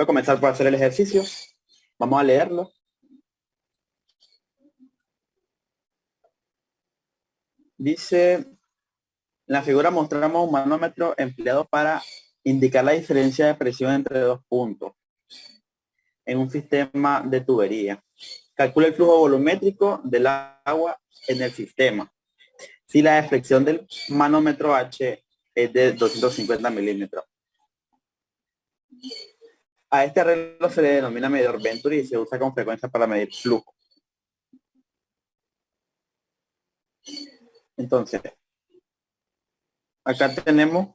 Voy a comenzar por hacer el ejercicio. Vamos a leerlo. Dice, en la figura mostramos un manómetro empleado para indicar la diferencia de presión entre dos puntos en un sistema de tubería. Calcula el flujo volumétrico del agua en el sistema. Si la deflexión del manómetro H es de 250 milímetros. A este arreglo se le denomina medidor Venturi y se usa con frecuencia para medir flujo. Entonces, acá tenemos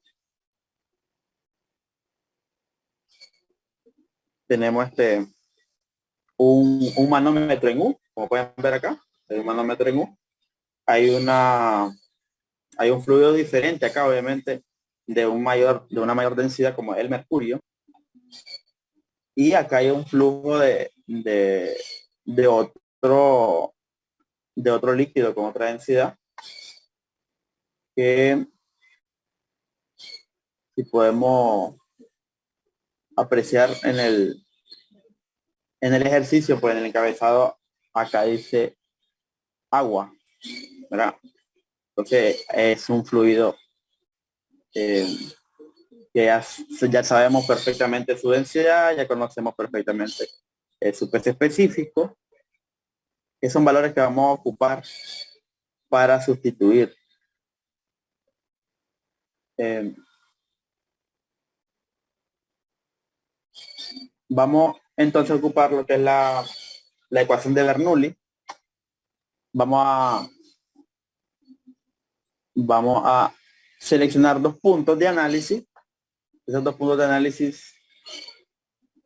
un manómetro en U, como pueden ver acá, hay un manómetro en U. Hay un fluido diferente acá, obviamente, de una mayor densidad como el mercurio. Y acá hay un flujo de otro líquido con otra densidad que, si podemos apreciar en el ejercicio, pues en el encabezado acá dice agua, ¿verdad? Entonces es un fluido que ya sabemos perfectamente su densidad, ya conocemos perfectamente su peso específico, que son valores que vamos a ocupar para sustituir. Vamos entonces a ocupar lo que es la ecuación de Bernoulli. Vamos a seleccionar dos puntos de análisis. Esos dos puntos de análisis,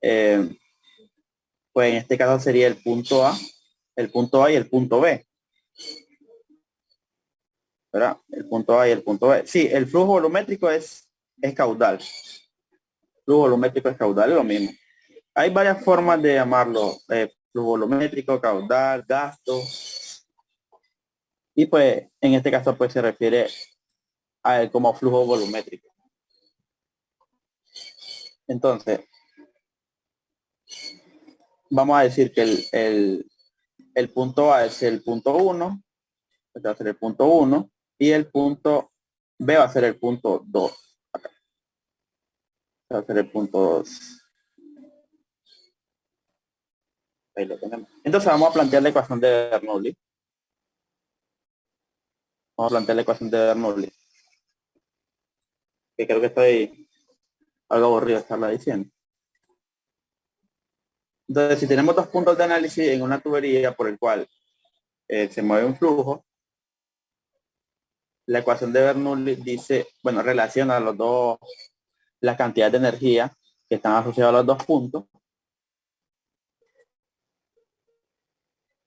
pues en este caso sería el punto A y el punto B. ¿Verdad? El punto A y el punto B. Sí, el flujo volumétrico es caudal. El flujo volumétrico es caudal, es lo mismo. Hay varias formas de llamarlo. Flujo volumétrico, caudal, gasto. Y pues en este caso pues se refiere a él como flujo volumétrico. Entonces, vamos a decir que el punto A es el punto 1, este va a ser el punto 1, y el punto B va a ser el punto 2. Acá. Este va a ser el punto 2. Ahí lo tenemos. Entonces vamos a plantear la ecuación de Bernoulli. Vamos a plantear la ecuación de Bernoulli. Que creo que estoy algo aburrido de estarla diciendo. Entonces, si tenemos dos puntos de análisis en una tubería por el cual se mueve un flujo, la ecuación de Bernoulli dice, bueno, relaciona los dos, la cantidad de energía que están asociados a los dos puntos,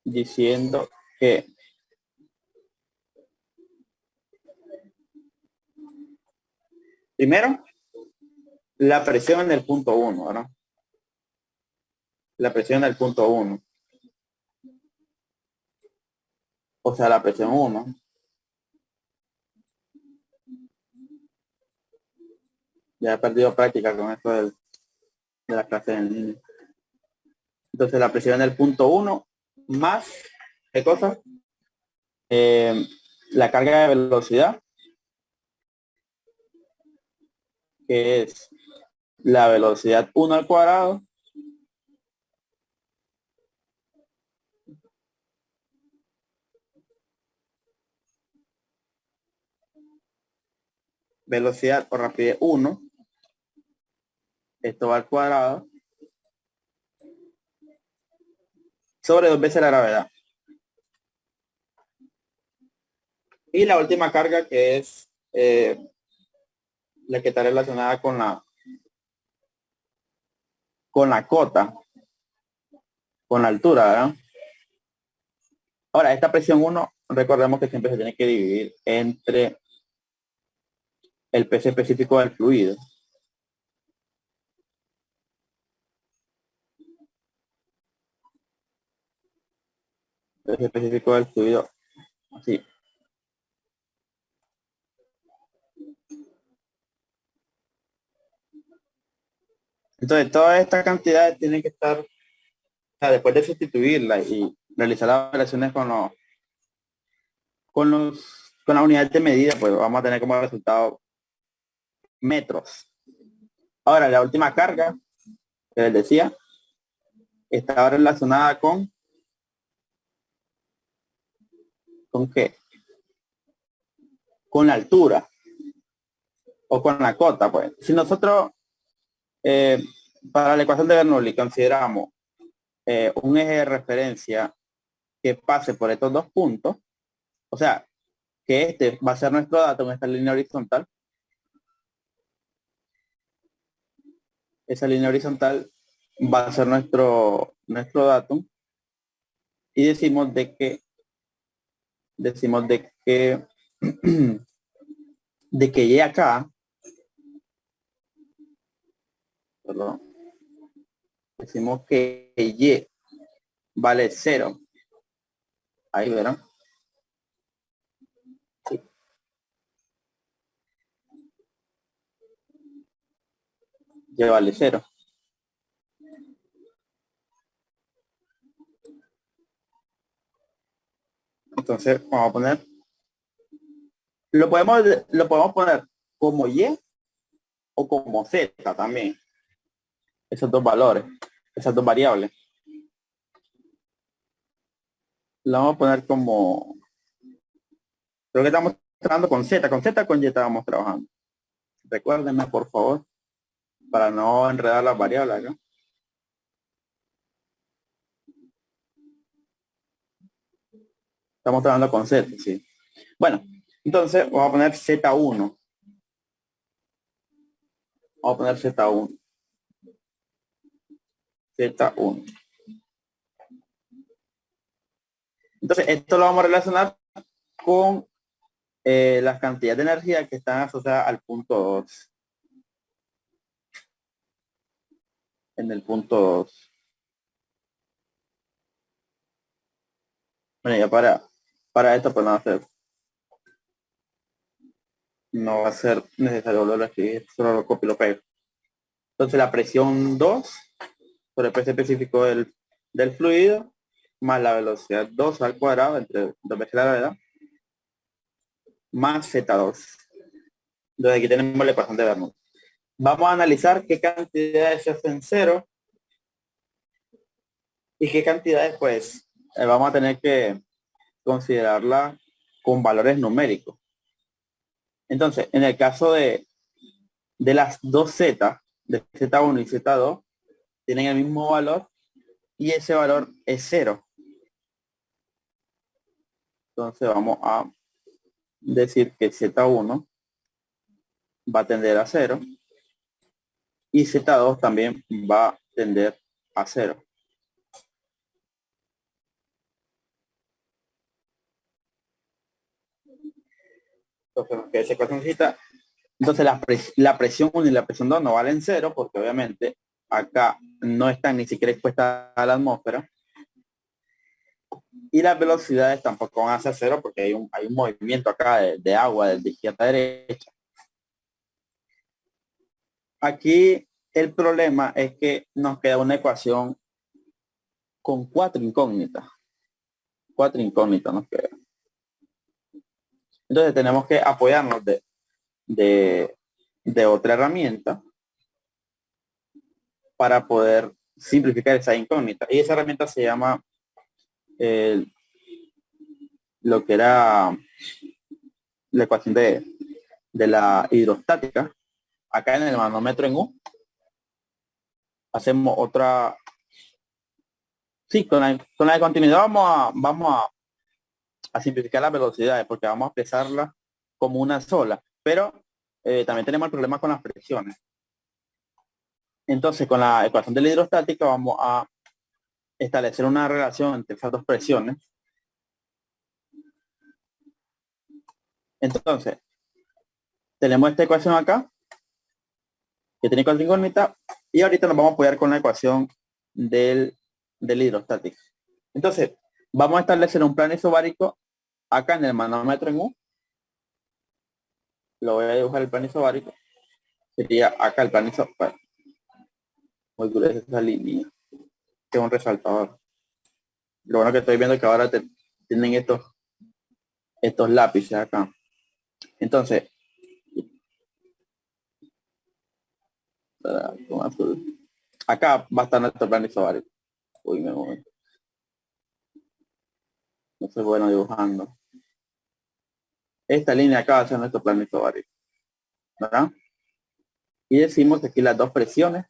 diciendo que primero, la presión en el punto 1, ¿no? La presión en el punto 1. O sea, la presión 1. Ya he perdido práctica con esto de la clase en línea. Entonces, la presión en el punto 1 más, ¿qué cosa? La carga de velocidad, que es la velocidad 1 al cuadrado velocidad o rapidez 1, esto va al cuadrado, sobre 2 veces la gravedad. Y la última carga, que es la que está relacionada con la cota, con la altura, ¿verdad? Ahora, esta presión 1, recordemos que siempre se tiene que dividir entre el peso específico del fluido. El peso específico del fluido, así. Entonces, todas estas cantidades tienen que estar, o sea, después de sustituirla y realizar las operaciones con la unidad de medida, pues vamos a tener como resultado metros. Ahora, la última carga que les decía estaba relacionada ¿con qué? Con la altura o con la cota, pues. Si nosotros eh, para la ecuación de Bernoulli consideramos un eje de referencia que pase por estos dos puntos, o sea, que este va a ser nuestro dato en esta línea horizontal, esa línea horizontal va a ser nuestro dato, y decimos de que de que y acá, perdón, decimos que y vale 0. Ahí verán. Sí. Y vale 0. Entonces vamos a poner, lo podemos poner como y o como z también, esos dos valores, esas dos variables. Lo vamos a poner como, creo que estamos trabajando con z con y estábamos trabajando. Recuérdenme, por favor, para no enredar las variables acá. Estamos trabajando con z, sí. Bueno, entonces vamos a poner z1. Vamos a poner z1. Z1. Entonces, esto lo vamos a relacionar con las cantidades de energía que están asociadas al punto 2. En el punto 2. Bueno, ya para esto pues no va a ser necesario volverlo a escribir, solo lo copio y lo pego. Entonces la presión 2 por el peso específico del fluido más la velocidad 2 al cuadrado entre 2 veces la gravedad más Z2. Entonces aquí tenemos la ecuación de Bernoulli. Vamos a analizar qué cantidades se hacen cero y qué cantidades pues vamos a tener que considerarla con valores numéricos. Entonces, en el caso de las dos Z, de Z1 y Z2, tienen el mismo valor y ese valor es cero. Entonces vamos a decir que Z1 va a tender a 0 y Z2 también va a tender a 0. Entonces, que esa ecuacióncita, entonces la presión 1 y la presión 2 no valen 0 porque obviamente acá no están ni siquiera expuestas a la atmósfera. Y las velocidades tampoco van a ser 0 porque hay un movimiento acá de agua de izquierda a derecha. Aquí el problema es que nos queda una ecuación con 4 incógnitas. 4 incógnitas nos quedan. Entonces tenemos que apoyarnos de otra herramienta para poder simplificar esa incógnita. Y esa herramienta se llama lo que era la ecuación de la hidrostática. Acá en el manómetro en U hacemos otra. Sí, con la de continuidad vamos a simplificar las velocidades porque vamos a expresarla como una sola. Pero también tenemos el problema con las presiones. Entonces, con la ecuación de la hidrostática vamos a establecer una relación entre esas dos presiones. Entonces, tenemos esta ecuación acá, que tiene cuatro incógnitas, y ahorita nos vamos a apoyar con la ecuación del hidrostático. Entonces, vamos a establecer un plano isobárico acá en el manómetro en U. Lo voy a dibujar el plano isobárico. Sería acá el plano isobárico. muy gruesa esa línea, que es un resaltador. Lo bueno que estoy viendo es que ahora tienen estos lápices acá. Entonces, con azul. Acá va a estar nuestro plano isobárico. Uy, me voy. No soy bueno dibujando. Esta línea acá va a ser nuestro plano isobárico, ¿verdad? Y decimos que aquí las dos presiones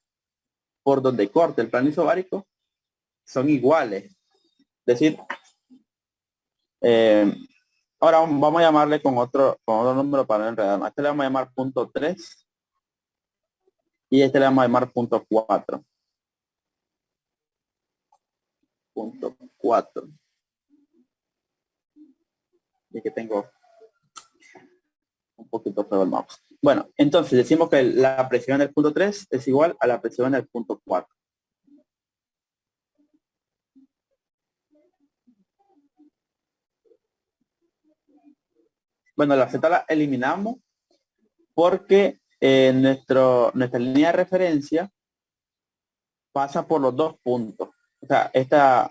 por donde corte el plano isobárico son iguales. Es decir, ahora vamos a llamarle con otro número para no enredarnos. A este le vamos a llamar punto 3 y este le vamos a llamar punto 4. Punto 4. Y que tengo un poquito feo el mouse. Bueno, entonces decimos que la presión en el punto 3 es igual a la presión en el punto 4. Bueno, la Z la eliminamos porque nuestra línea de referencia pasa por los dos puntos. O sea, esta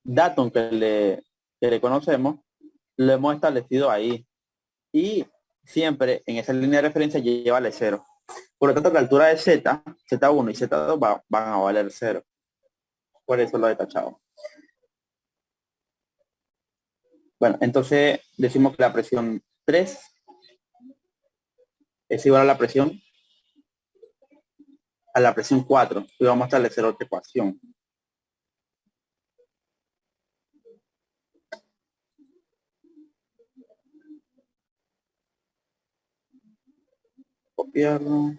datum que le conocemos, lo hemos establecido ahí. Y siempre en esa línea de referencia vale 0. Por lo tanto, la altura de Z, Z1 y Z2 van a valer 0. Por eso lo he tachado. Bueno, entonces decimos que la presión 3 es igual a la presión 4. Y vamos a establecer otra ecuación. Copiarlo.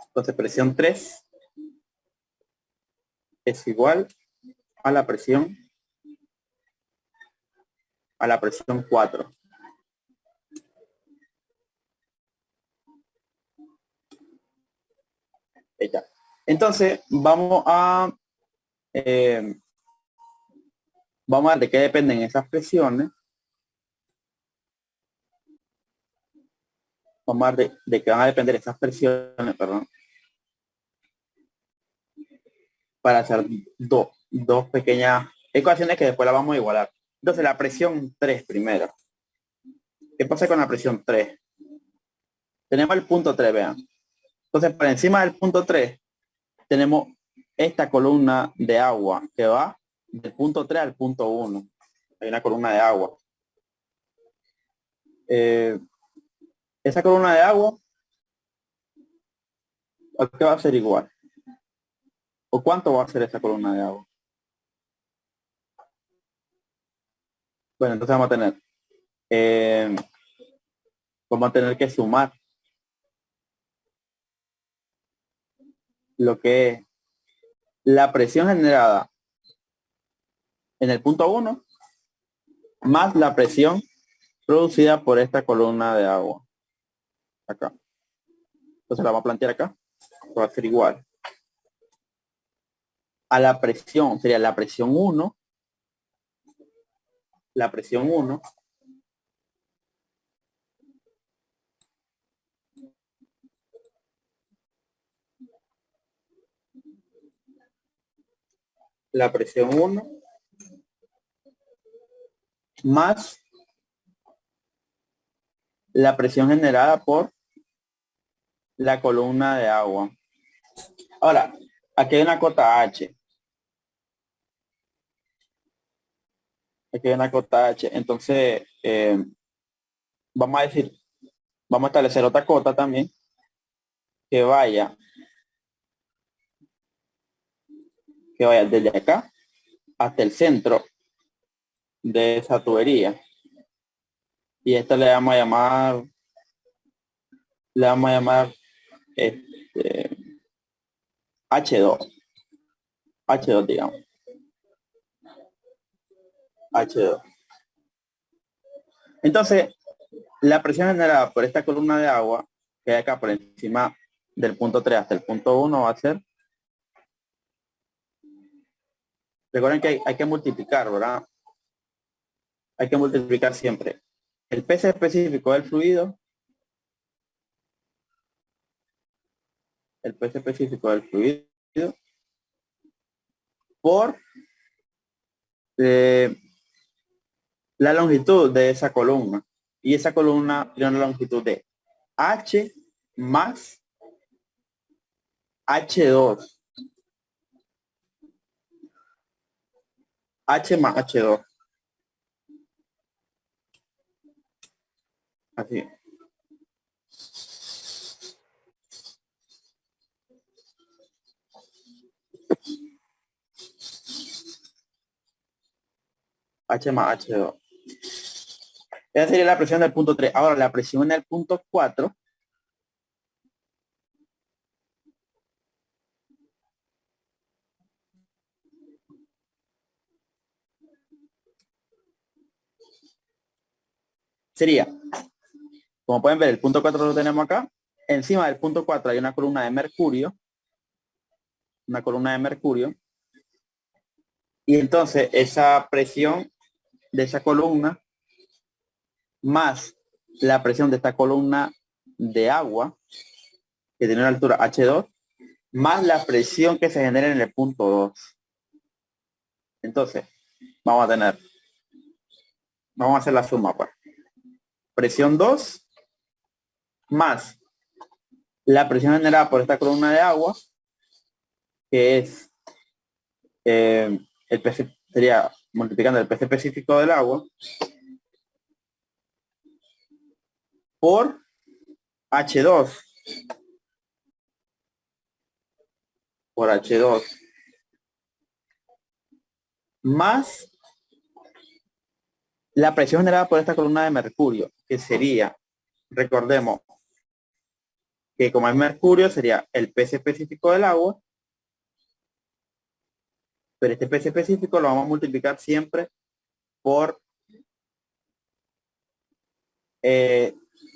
Entonces presión 3 es igual a la presión 4. Ella. Entonces vamos a ver de qué dependen esas presiones. Vamos a ver de qué van a depender esas presiones, perdón. Para hacer dos pequeñas ecuaciones que después las vamos a igualar. Entonces la presión 3 primero. ¿Qué pasa con la presión 3? Tenemos el punto 3, vean. Entonces por encima del punto 3 tenemos esta columna de agua que va del punto 3 al punto 1. Hay una columna de agua. Esa columna de agua, ¿a qué va a ser igual? ¿O cuánto va a ser esa columna de agua? Bueno, entonces vamos a tener que sumar lo que es la presión generada en el punto 1 más la presión producida por esta columna de agua. Acá. Entonces la vamos a plantear acá. Va a ser igual a la presión, sería la presión 1. La presión 1 la presión 1 más la presión generada por la columna de agua. Ahora, aquí hay una cota H. Aquí hay una cota H. Entonces, vamos a establecer otra cota también que vaya desde acá hasta el centro de esa tubería. Y esta le vamos a llamar H2. H2, digamos. H2. Entonces, la presión generada por esta columna de agua, que hay acá por encima del punto 3 hasta el punto 1, va a ser. Recuerden que hay que multiplicar, ¿verdad? Hay que multiplicar siempre el peso específico del fluido el peso específico del fluido por la longitud de esa columna. Y esa columna tiene una longitud de H más H2. H más H2. Así. H más H2. Esa sería la presión del punto 3. Ahora la presión en el punto 4 sería, como pueden ver, el punto 4 lo tenemos acá. Encima del punto 4 hay una columna de mercurio. Una columna de mercurio. Y entonces esa presión de esa columna más la presión de esta columna de agua que tiene una altura H2 más la presión que se genera en el punto 2. Entonces, vamos a hacer la suma, pues. Presión 2 más la presión generada por esta columna de agua, que es el PC, sería multiplicando el PC específico del agua por H2 por H2 más la presión generada por esta columna de mercurio, que sería, recordemos, que como es mercurio sería el PC específico del agua, pero este PC específico lo vamos a multiplicar siempre por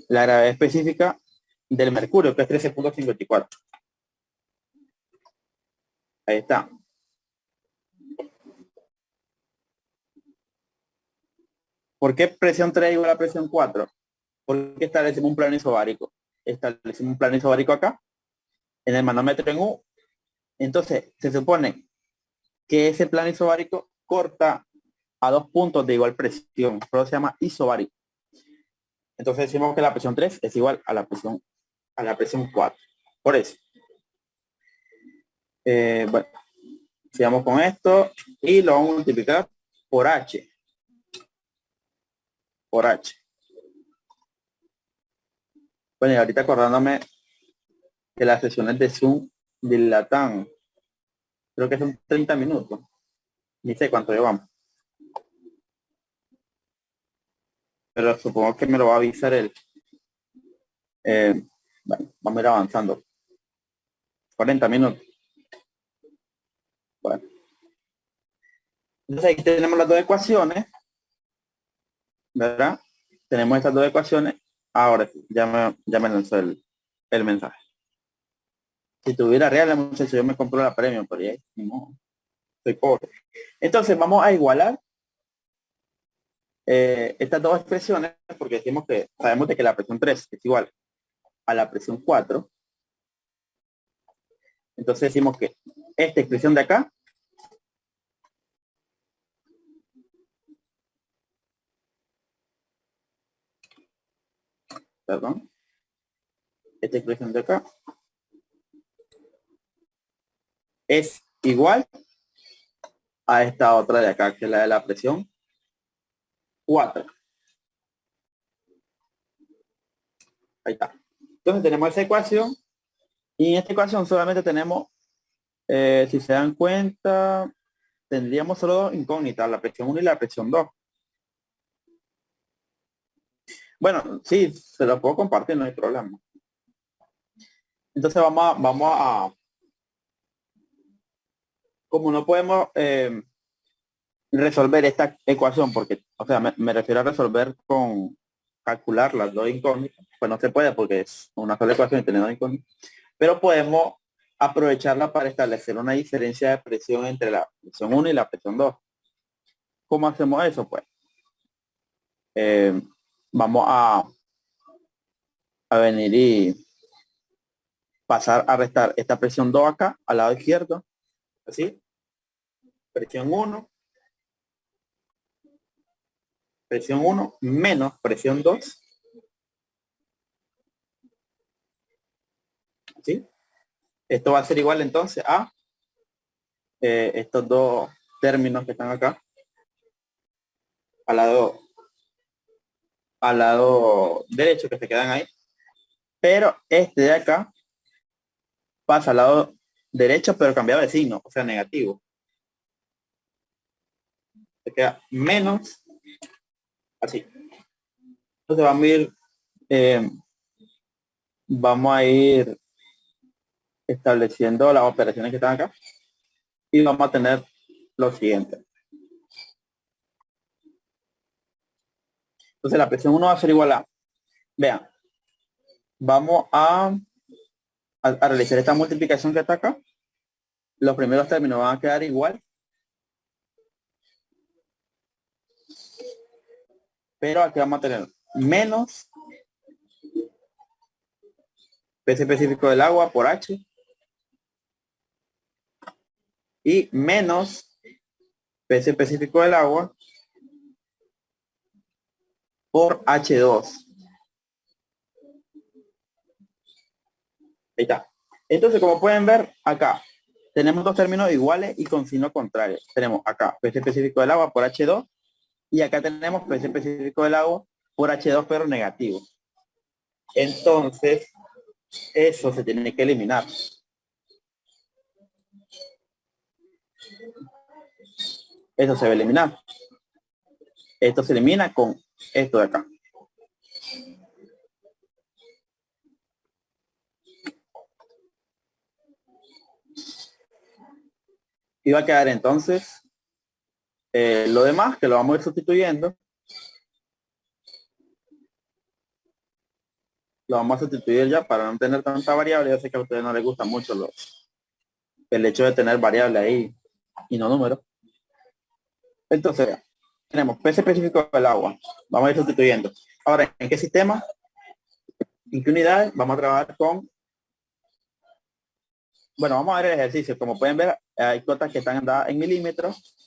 la gravedad específica del mercurio, que es 13.54. Ahí está. ¿Por qué presión 3 igual a presión 4? Porque establecimos un plano isobárico. Establecimos un plano isobárico acá, en el manómetro en U. Entonces, se supone que ese plano isobárico corta a dos puntos de igual presión. Pero se llama isobárico. Entonces decimos que la presión 3 es igual a la presión 4. Por eso. Bueno, sigamos con esto y lo vamos a multiplicar por H. Por H. Bueno, y ahorita acordándome que las sesiones de Zoom dilatan, creo que son 30 minutos. Ni sé cuánto llevamos. Pero supongo que me lo va a avisar él. Bueno, vamos a ir avanzando. 40 minutos. Bueno. Entonces ahí tenemos las dos ecuaciones. ¿Verdad? Tenemos estas dos ecuaciones. Ahora sí, ya me lanzó el mensaje. Si tuviera real, muchachos, yo me compro la premio, pero ya no, soy pobre. Entonces vamos a igualar estas dos expresiones, porque decimos que sabemos de que la presión 3 es igual a la presión 4. Entonces decimos que esta expresión de acá perdón, esta expresión de acá es igual a esta otra de acá, que es la de la presión 4. Ahí está. Entonces tenemos esa ecuación y en esta ecuación solamente tenemos, si se dan cuenta, tendríamos solo dos incógnitas, la presión 1 y la presión 2. Bueno, sí, se lo puedo compartir, no hay problema. Entonces vamos a como no podemos resolver esta ecuación, porque, o sea, me refiero a resolver con calcular las dos incógnitas, pues no se puede porque es una sola ecuación y tiene dos incógnitas, pero podemos aprovecharla para establecer una diferencia de presión entre la presión 1 y la presión 2. ¿Cómo hacemos eso? Pues vamos a venir pasar a restar esta presión 2 acá, al lado izquierdo, así, presión 1 menos presión 2, ¿sí? Esto va a ser igual entonces a estos dos términos que están acá, al lado derecho, que se quedan ahí, pero este de acá pasa al lado derecho, pero cambiado de signo, o sea, negativo. Se queda menos, así. Entonces vamos a ir estableciendo las operaciones que están acá y vamos a tener lo siguiente. Entonces la presión 1 va a ser igual a, vean, vamos a realizar esta multiplicación que está acá. Los primeros términos van a quedar igual, pero aquí vamos a tener menos peso específico del agua por H y menos peso específico del agua por H2. Ahí está. Entonces, como pueden ver, acá tenemos dos términos iguales y con signo contrario. Tenemos acá peso específico del agua por H2 y acá tenemos peso específico del agua por H2 pero negativo. Entonces, eso se tiene que eliminar. Eso se va a eliminar. Esto se elimina con esto de acá. Y va a quedar entonces lo demás, que lo vamos a ir sustituyendo. Lo vamos a sustituir ya para no tener tanta variable. Yo sé que a ustedes no les gusta mucho el hecho de tener variable ahí y no números. Entonces, tenemos peso específico del agua. Vamos a ir sustituyendo. Ahora, ¿en qué sistema? ¿En qué unidades? Vamos a trabajar con... Bueno, vamos a ver el ejercicio. Como pueden ver, hay cotas que están dadas en milímetros.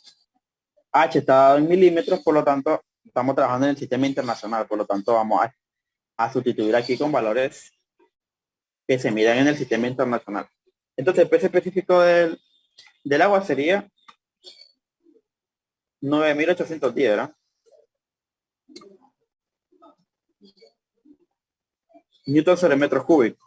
H está dado en milímetros, por lo tanto, estamos trabajando en el sistema internacional. Por lo tanto, vamos a sustituir aquí con valores que se midan en el sistema internacional. Entonces, el peso específico del agua sería 9.810, ¿verdad? Newton sobre metros cúbicos.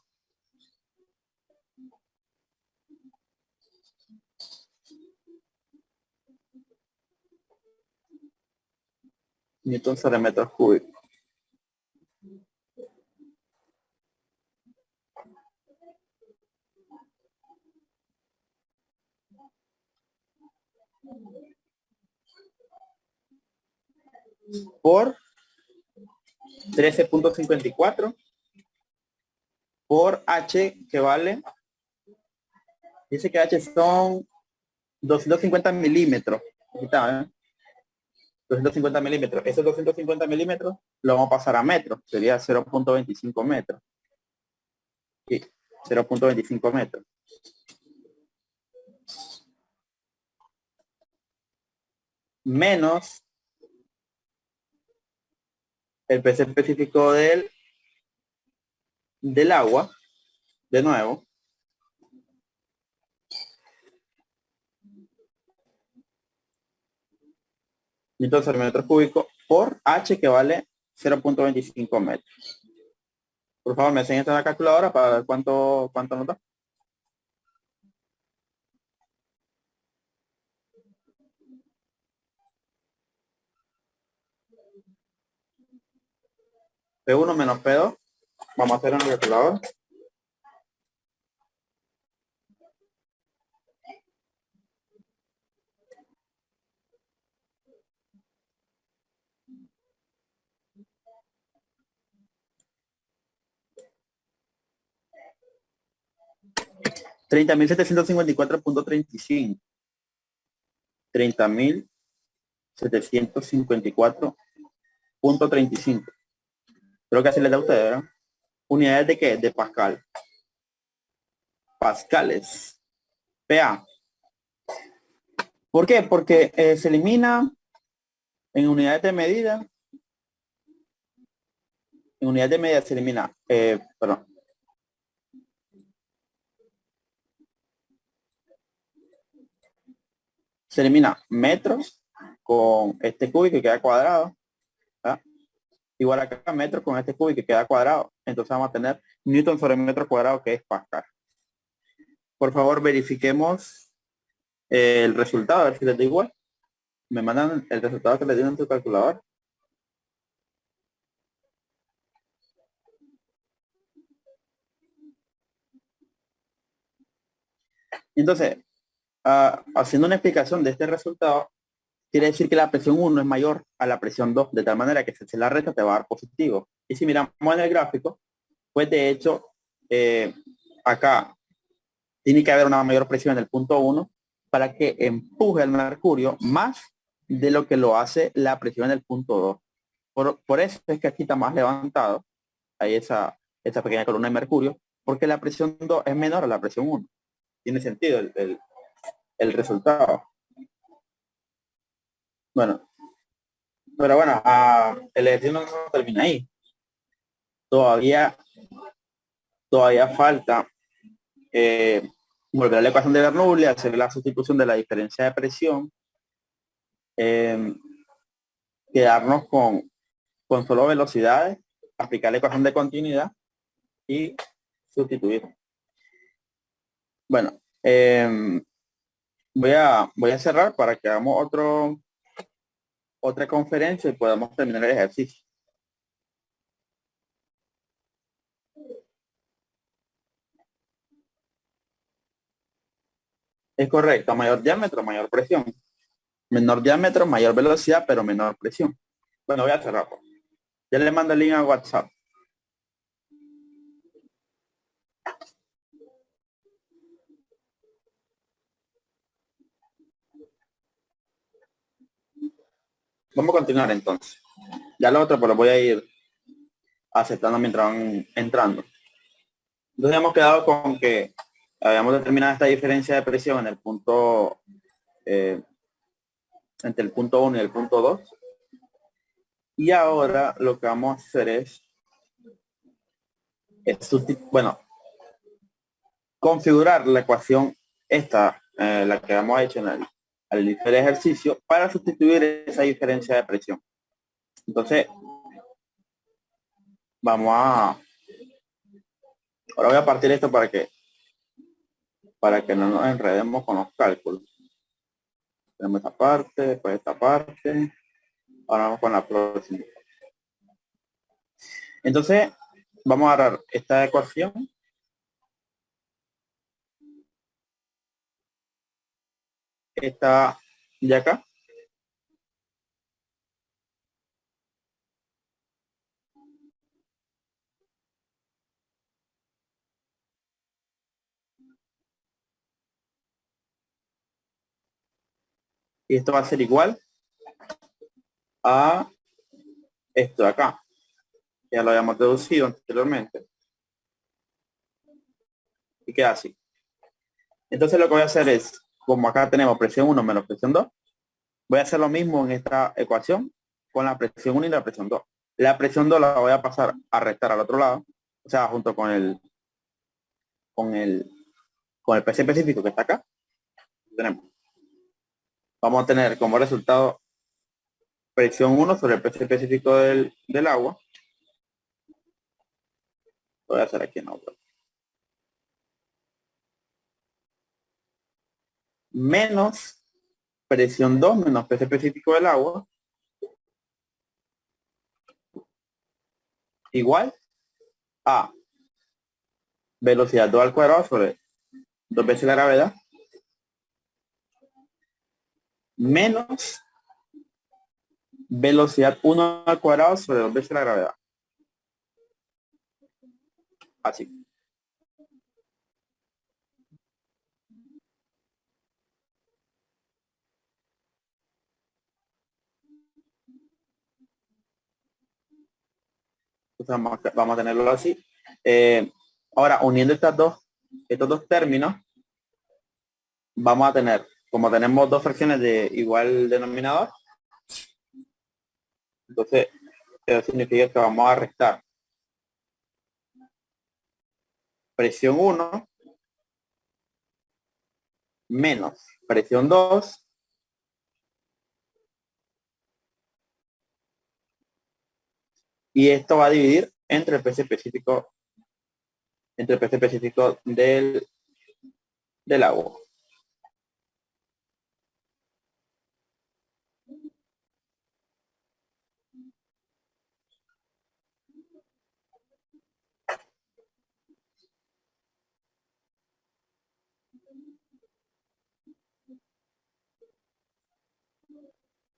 Newton sobre metros cúbicos. Por 13.54 por H, que vale, dice que H son 250 milímetros. Aquí está, ¿eh? 250 milímetros. Esos 250 milímetros lo vamos a pasar a metros. Sería 0.25 metros. Sí, 0.25 metros. Menos el peso específico del agua, de nuevo. Newton sobre metros cúbicos por H, que vale 0.25 metros. Por favor, me hacen esta en la calculadora para ver cuánto nos da. P1 menos P2. Vamos a hacer en el calculador. $30.754.35. 30.754.35. Creo que así les da a ustedes, ¿verdad? ¿Unidades de qué? De Pascal. pascales. PA. ¿Por qué? Porque se elimina en unidades de medida. En unidades de medida se elimina, perdón. Se elimina metros con este cúbico que queda cuadrado. ¿Verdad? Igual acá metros con este cúbico que queda cuadrado. Entonces vamos a tener newton sobre metro cuadrado, que es pascal. Por favor, verifiquemos el resultado, a ver si les da igual. Me mandan el resultado que les dio en tu calculador. Entonces, haciendo una explicación de este resultado, quiere decir que la presión 1 es mayor a la presión 2, de tal manera que si se la resta te va a dar positivo. Y si miramos en el gráfico, pues de hecho, acá tiene que haber una mayor presión en el punto 1 para que empuje el mercurio más de lo que lo hace la presión en el punto 2. Por eso es que aquí está más levantado, hay esa pequeña columna de mercurio, porque la presión 2 es menor a la presión 1. Tiene sentido el resultado. Bueno, pero bueno, el ejercicio no termina ahí. Todavía falta volver a la ecuación de Bernoulli, hacer la sustitución de la diferencia de presión, quedarnos con solo velocidades, aplicar la ecuación de continuidad y sustituir. Bueno, voy a cerrar para que hagamos otra conferencia y podamos terminar el ejercicio. Es correcto, mayor diámetro, mayor presión. Menor diámetro, mayor velocidad, pero menor presión. Bueno, voy a cerrar. Ya le mando el link a WhatsApp. Vamos a continuar entonces. Ya lo otro, pues lo voy a ir aceptando mientras van entrando. Entonces hemos quedado con que habíamos determinado esta diferencia de presión en el punto, entre el punto 1 y el punto 2. Y ahora lo que vamos a hacer es bueno, configurar la ecuación esta, la que hemos hecho en el ejercicio, para sustituir esa diferencia de presión. Entonces, ahora voy a partir esto para que no nos enredemos con los cálculos. Tenemos esta parte, después esta parte. Ahora vamos con la próxima. Entonces, vamos a agarrar esta ecuación. Esta de acá. Y esto va a ser igual a esto de acá. Ya lo habíamos deducido anteriormente. Y queda así. Entonces lo que voy a hacer es, como acá tenemos presión 1 menos presión 2, voy a hacer lo mismo en esta ecuación con la presión 1 y la presión 2. La presión 2 la voy a pasar a restar al otro lado, o sea, junto con el PC específico que está acá. Vamos a tener como resultado presión 1 sobre el PC específico del agua. Lo voy a hacer aquí en otro. Menos presión 2 menos PC específico del agua, igual a velocidad 2 al cuadrado sobre 2 veces la gravedad, menos velocidad 1 al cuadrado sobre 2 veces la gravedad. Así. Entonces vamos a tenerlo así. Ahora, uniendo estas dos estos dos términos, vamos a tener, como tenemos dos fracciones de igual denominador, entonces eso significa que vamos a restar presión 1 menos presión 2 y esto va a dividir entre el peso específico del agua.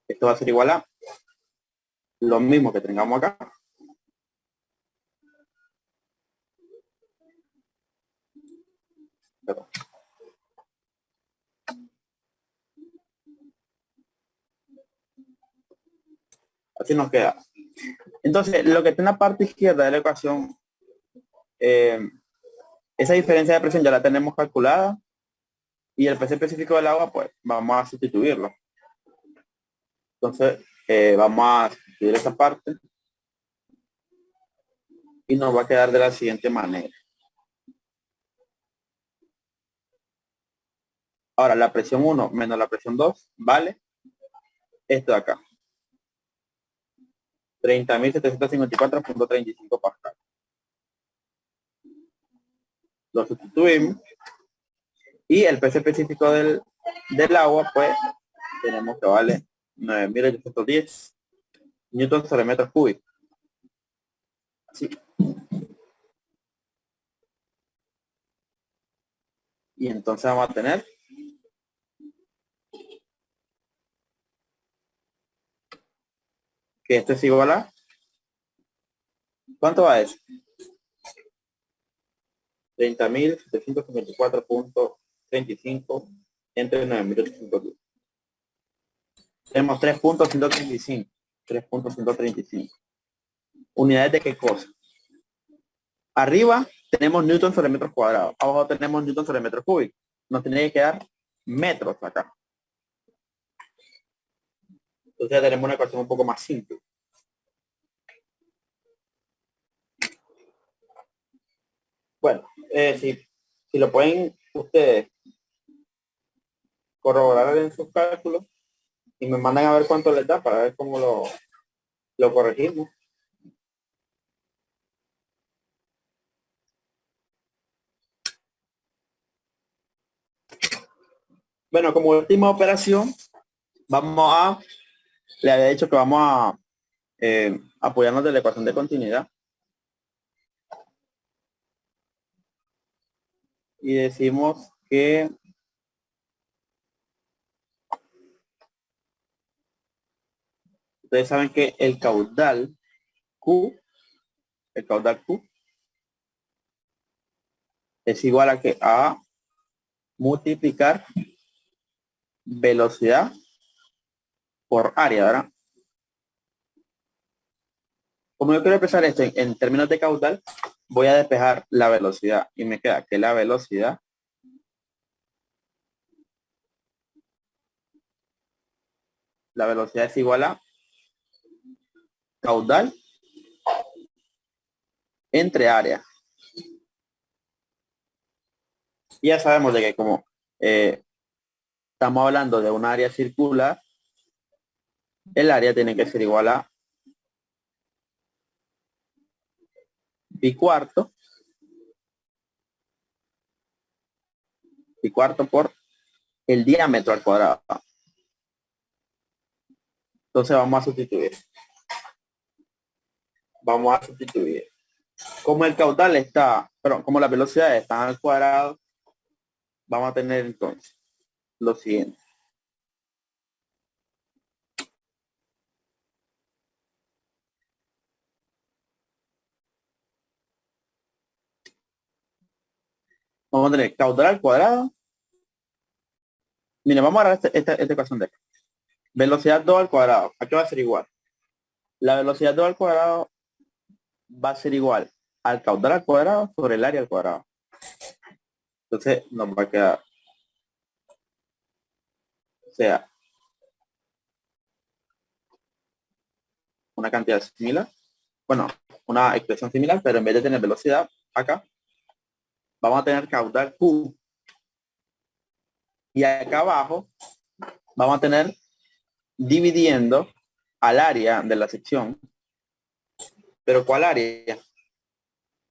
Esto va a ser igual a lo mismo que tengamos acá. Perdón. Así nos queda. Entonces, lo que está en la parte izquierda de la ecuación, esa diferencia de presión ya la tenemos calculada y el peso específico del agua, pues vamos a sustituirlo. Entonces, vamos a sustituir esa parte y nos va a quedar de la siguiente manera. Ahora, la presión 1 menos la presión 2 vale esto de acá. 30.754.35 pascal. Lo sustituimos y el peso específico del agua, pues tenemos que vale 9.810 newtons sobre metro cúbico. Así. Y entonces vamos a tener que esto es igual a, ¿cuánto va eso? 30.754.35 entre 9.810. Tenemos 3.135. 3.135. ¿Unidades de qué cosa? Arriba tenemos newton sobre metros cuadrados. Abajo tenemos newton sobre metro cúbico. Nos tiene que quedar metros acá. Entonces ya tenemos una ecuación un poco más simple. Bueno, si lo pueden ustedes corroborar en sus cálculos y me mandan a ver cuánto les da para ver cómo lo corregimos. Bueno, como última operación, le había dicho que vamos a apoyarnos de la ecuación de continuidad. Y decimos que ustedes saben que el caudal Q es igual a que a multiplicar velocidad por área, ¿verdad? Como yo quiero expresar esto en términos de caudal, voy a despejar la velocidad y me queda que la velocidad es igual a caudal entre área. Y ya sabemos de que como estamos hablando de un área circular, el área tiene que ser igual a pi cuarto por el diámetro al cuadrado. Entonces vamos a sustituir. Como el caudal está, perdón, como la velocidad está al cuadrado, vamos a tener entonces lo siguiente. Vamos a tener caudal al cuadrado. Miren, vamos a dar esta ecuación de acá. Velocidad 2 al cuadrado. ¿A qué va a ser igual? La velocidad 2 al cuadrado va a ser igual al caudal al cuadrado sobre el área al cuadrado. Entonces nos va a quedar, o sea, una cantidad similar, bueno, una expresión similar, pero en vez de tener velocidad acá, vamos a tener caudal Q. Y acá abajo vamos a tener dividiendo al área de la sección. ¿Pero cuál área?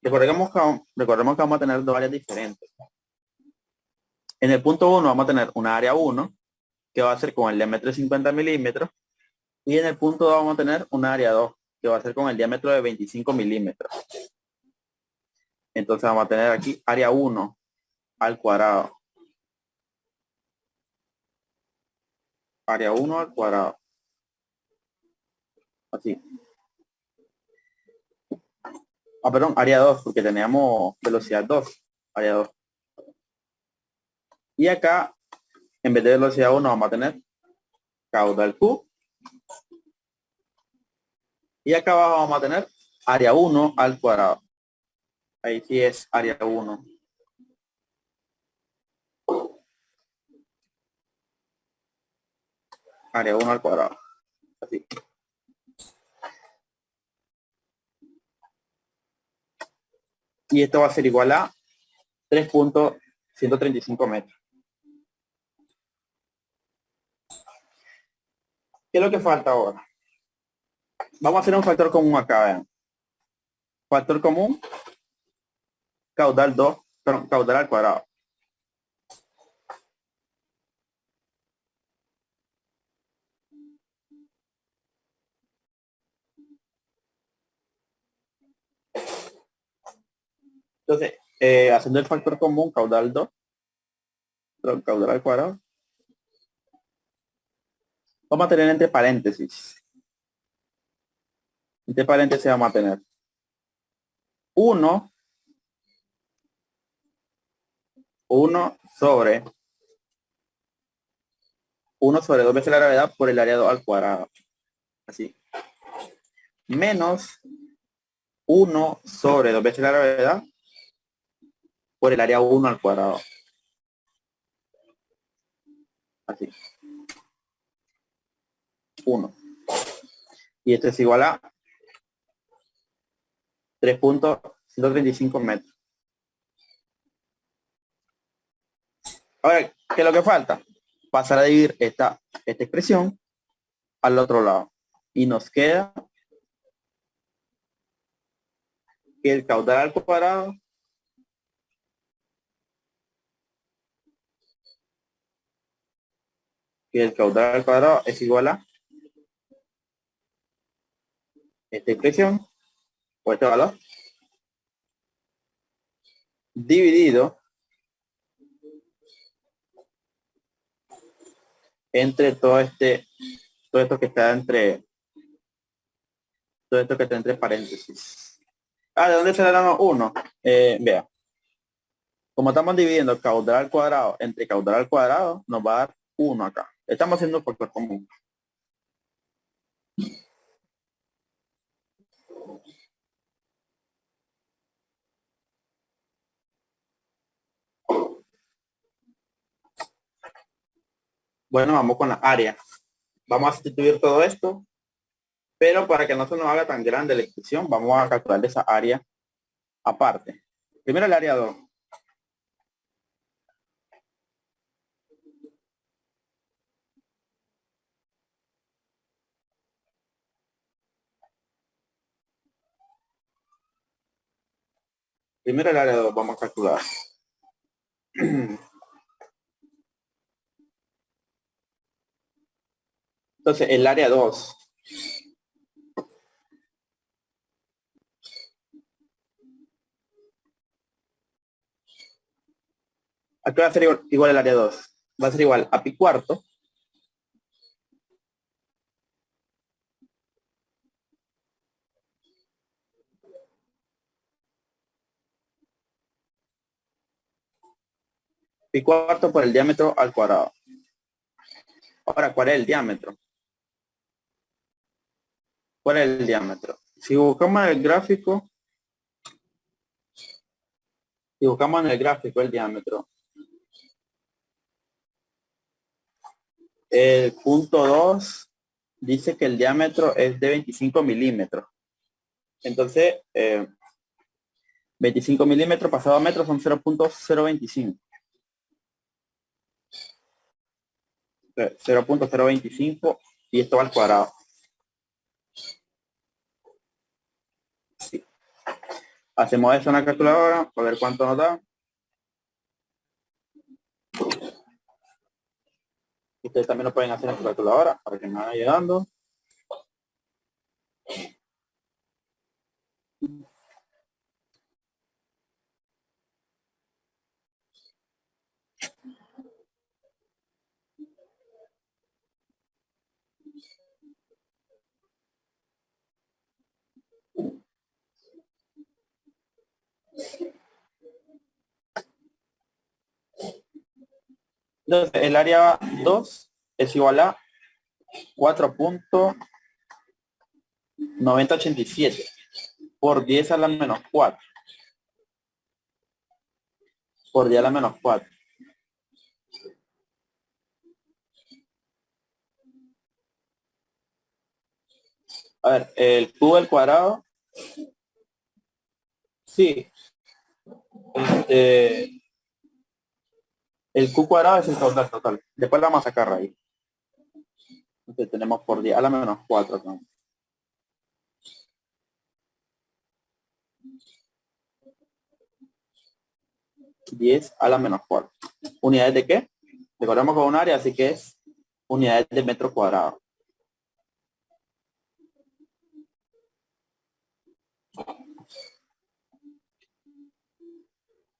Recordemos que vamos a tener dos áreas diferentes. En el punto 1 vamos a tener una área 1, que va a ser con el diámetro de 50 milímetros. Y en el punto 2 vamos a tener una área 2, que va a ser con el diámetro de 25 milímetros. Entonces vamos a tener aquí área 1 al cuadrado. Área 1 al cuadrado. Así. Ah, perdón, área 2, porque teníamos velocidad 2. Área 2. Y acá, en vez de velocidad 1, vamos a tener caudal Q. Y acá abajo vamos a tener área 1 al cuadrado. Ahí sí es área 1. Área 1 al cuadrado. Así. Y esto va a ser igual a 3.135 metros. ¿Qué es lo que falta ahora? Vamos a hacer un factor común acá, vean. Factor común, caudal 2, perdón, caudal al cuadrado. Entonces, haciendo el factor común, caudal 2, perdón, caudal al cuadrado, vamos a tener entre paréntesis. Entre paréntesis vamos a tener 1 sobre 2 veces la gravedad por el área 2 al cuadrado. Así. Menos 1 sobre 2 veces la gravedad por el área 1 al cuadrado. Así. 1. Y esto es igual a 3.135 metros. Ahora, ¿qué es lo que falta? Pasar a dividir esta expresión al otro lado. Y nos queda que el caudal al cuadrado es igual a esta expresión o este valor dividido entre todo esto que está entre paréntesis. ¿De dónde se le da 1? Vea, como estamos dividiendo caudal al cuadrado entre caudal al cuadrado, nos va a dar 1 acá. Estamos haciendo un factor común. Bueno, vamos con la área. Vamos a sustituir todo esto, pero para que no se nos haga tan grande la expresión, vamos a calcular esa área aparte. Primero el área 2. Primero el área 2 vamos a calcular. Entonces, el área 2. Aquí va a ser igual el área 2. Va a ser igual a pi cuarto. Pi cuarto por el diámetro al cuadrado. Ahora, ¿cuál es el diámetro? ¿Cuál es el diámetro? Si buscamos en el gráfico el diámetro, El punto 2 dice que el diámetro es de 25 milímetros. Entonces, 25 milímetros pasado a metros son 0.025. 0.025 y esto va al cuadrado. Sí. Hacemos eso en la calculadora para ver cuánto nos da. Ustedes también lo pueden hacer en su calculadora para que me vayan ayudando. Entonces, el área 2 es igual a 4.9087 por 10 a la menos 4. Por 10 a la menos 4. A ver, el cubo al cuadrado. Sí. El Q cuadrado es el caudal total. Después la vamos a sacar raíz. Entonces tenemos por 10 a la menos 4. ¿No? 10 a la menos 4. ¿Unidades de qué? Recordemos con un área, así que es unidades de metro cuadrado.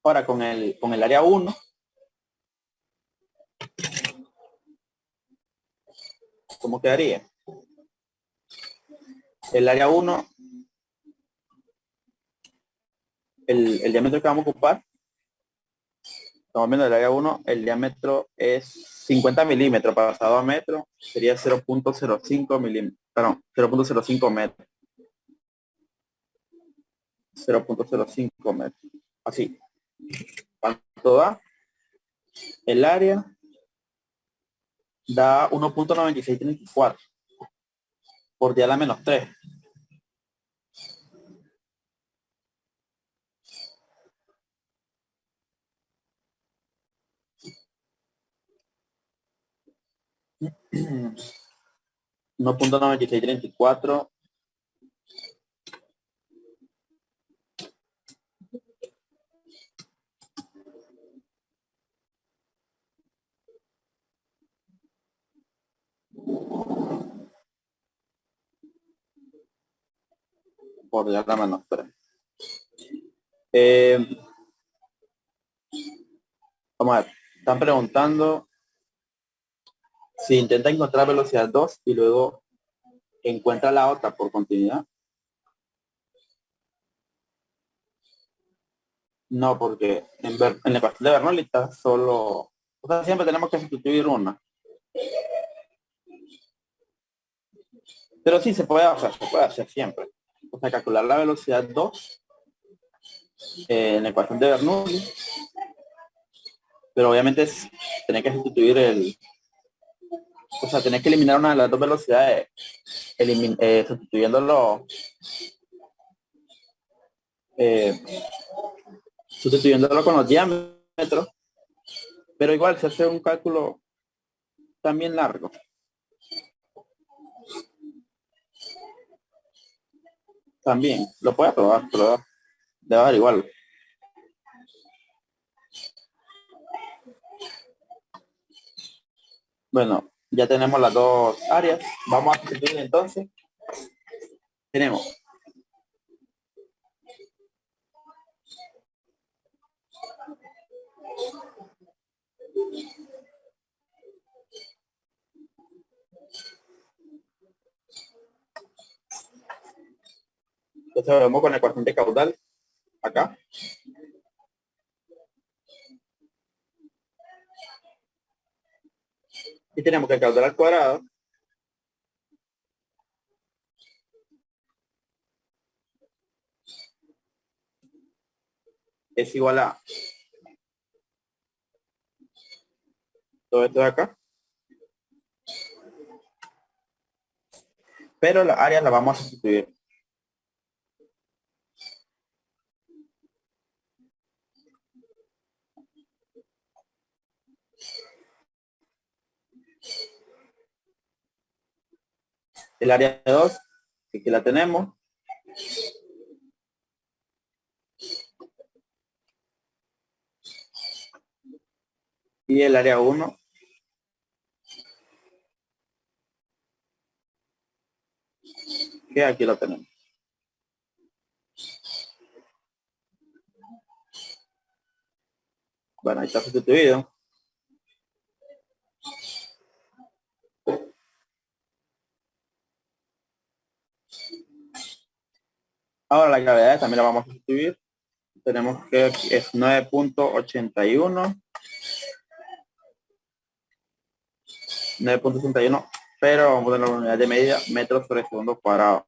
Ahora con el área 1, ¿cómo quedaría? El área 1, el diámetro que vamos a ocupar, estamos viendo el área 1, el diámetro es 50 milímetros pasado a metro, sería 0.05 milímetros, perdón, 0.05 metros. 0.05 metros. Así. ¿Cuánto da? El área da 1.9634 por 10 a la menos 3. Uno punto 9634 por 10 a la menos 3. Vamos a ver. Están preguntando si intenta encontrar velocidad 2 y luego encuentra la otra por continuidad. No, porque en la ecuación de Bernoulli está solo... O sea, siempre tenemos que sustituir una. Pero sí se puede hacer siempre. O sea, calcular la velocidad 2 en la ecuación de Bernoulli. Pero obviamente es tener que sustituir o sea, tenés que eliminar una de las dos velocidades, sustituyéndolo, sustituyéndolo con los diámetros, pero igual se hace un cálculo también largo. También, lo puedes probar, pero debe dar igual. Bueno, ya tenemos las dos áreas. Vamos a sustituir entonces. Tenemos entonces vamos con la ecuación de caudal acá. Y tenemos que el caudal al cuadrado es igual a todo esto de acá pero las áreas las vamos a sustituir. El área 2, que aquí la tenemos. Y el área 1, que aquí lo tenemos. Bueno, ahí está sustituido. Ahora la gravedad también la vamos a sustituir. Tenemos que es 9.81. 9.81, pero vamos a poner la unidad de medida metros sobre segundo cuadrado.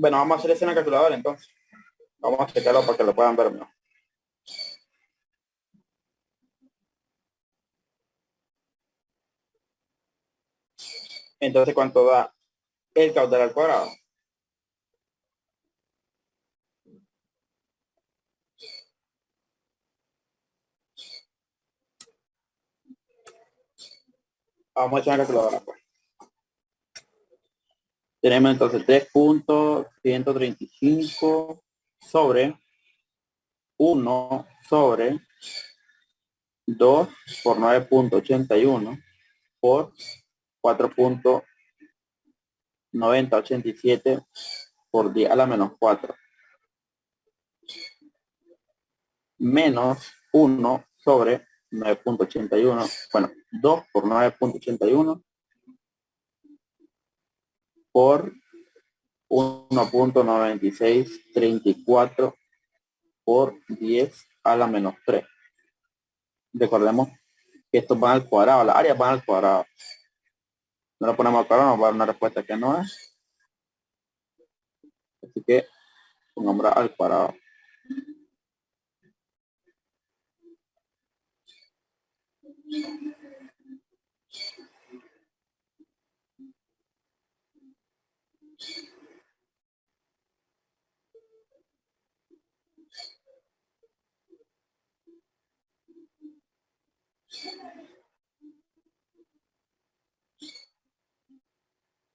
Bueno, vamos a hacer eso en la calculadora entonces. Vamos a checarlo para que lo puedan ver mejor. Entonces, ¿cuánto da el caudal al cuadrado? Vamos a echar la calculadora, pues. Tenemos entonces 3.135 sobre 1 sobre 2 por 9.81 por 4.9087 por 10 a la menos 4 menos 1 sobre 9.81, bueno, 2 por 9.81 por 1.9634 por 10 a la menos 3. Recordemos que estos van al cuadrado, las áreas van al cuadrado. No lo ponemos al cuadrado, nos va a dar una respuesta que no es. Así que pongamos al cuadrado.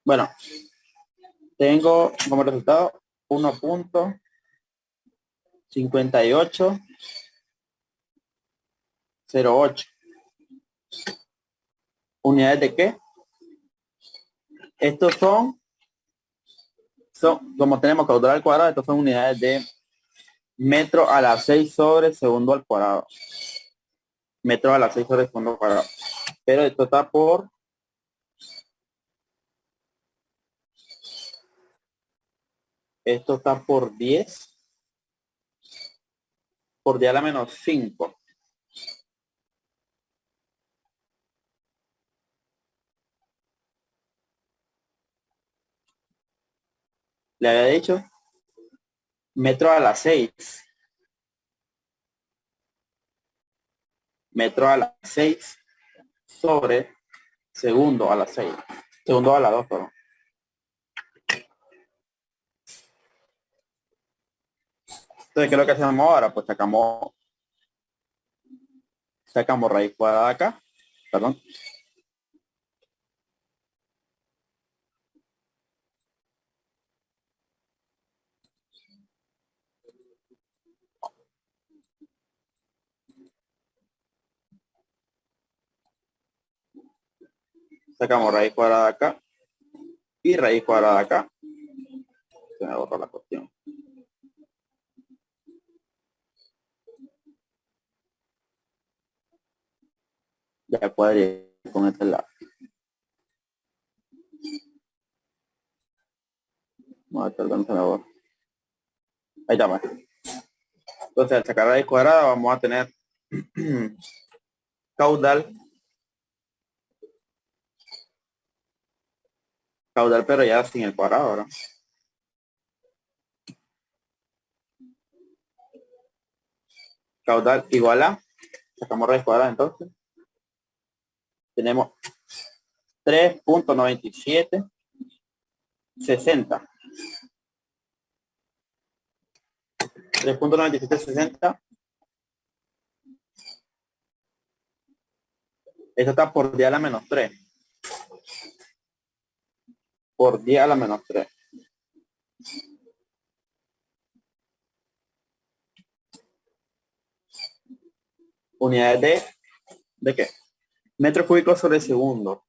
Bueno, tengo como resultado 1.5808. ¿Unidades de qué? Estos son como tenemos caudal al cuadrado, estos son unidades de metro a la 6 sobre segundo al cuadrado. Metro a la 6 sobre segundo al cuadrado. Pero esto está por por 10 por 10 a la menos 5. Le había dicho metro a la 6. Metro a la 6 sobre segundo a la 6. Segundo a la 2, perdón. Entonces, ¿qué es lo que hacemos ahora? Pues sacamos raíz cuadrada acá. Perdón. Sacamos raíz cuadrada acá. y raíz cuadrada acá. Se me borró la cuestión. Ya cuadré con este lado. No, perdón, se me borró. Ahí está. Entonces, al sacar raíz cuadrada vamos a tener caudal, pero ya sin el cuadrado, ¿no? Caudal igual a, sacamos raíz cuadrada entonces, tenemos 3.9760. 3.9760. Esto está por 10 a la menos 3. Por 10 a la menos 3. Unidades ¿de qué? Metros cúbicos sobre segundo.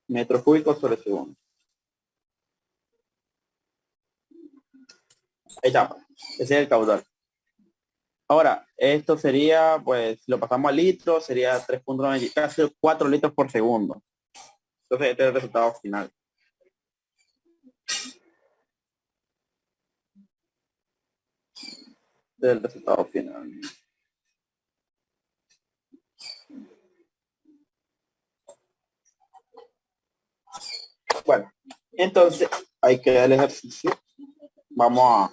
Metros cúbicos sobre segundo. Ahí está. Ese es el caudal. Ahora, esto sería, pues, si lo pasamos a litros, sería 3.90, casi 4 litros por segundo. Entonces, este es el resultado final. Este es el resultado final. Bueno, entonces, hay que dar el ejercicio. Vamos a...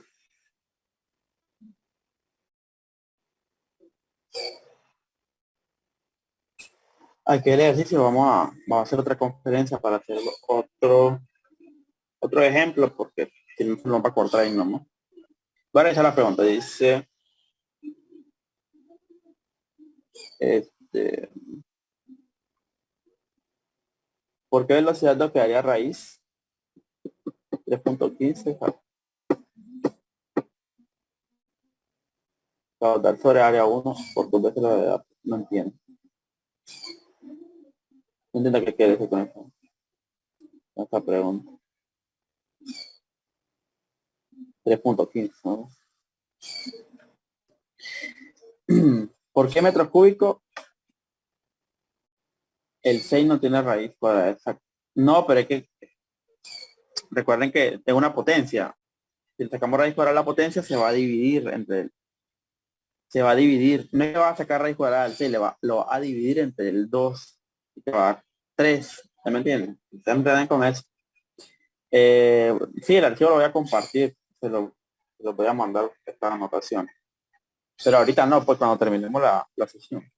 Hay que dar el ejercicio. Vamos a hacer otra conferencia para hacer otro ejemplo, porque si no se nos va a cortar ahí, ¿no? Voy a realizar la pregunta. Dice... ¿por qué velocidad lo que haya raíz? 3.15. Caudal sobre área 1 por 2 veces la gravedad. No entiendo. No entiendo qué quiere decir con esto. Esta pregunta. 3.15, ¿no? ¿Por qué metros cúbicos el 6 no tiene raíz cuadrada? Exacto. No, pero es que recuerden que tengo una potencia. Si le sacamos raíz cuadrada a la potencia, se va a dividir entre se va a dividir. No le va a sacar raíz cuadrada al 6, lo va a dividir entre el 2 y te va a dar 3. ¿Se me entienden? ¿Se entienden con eso? Sí, el archivo lo voy a compartir. Se lo voy a mandar esta anotación. Pero ahorita no, pues cuando terminemos la sesión.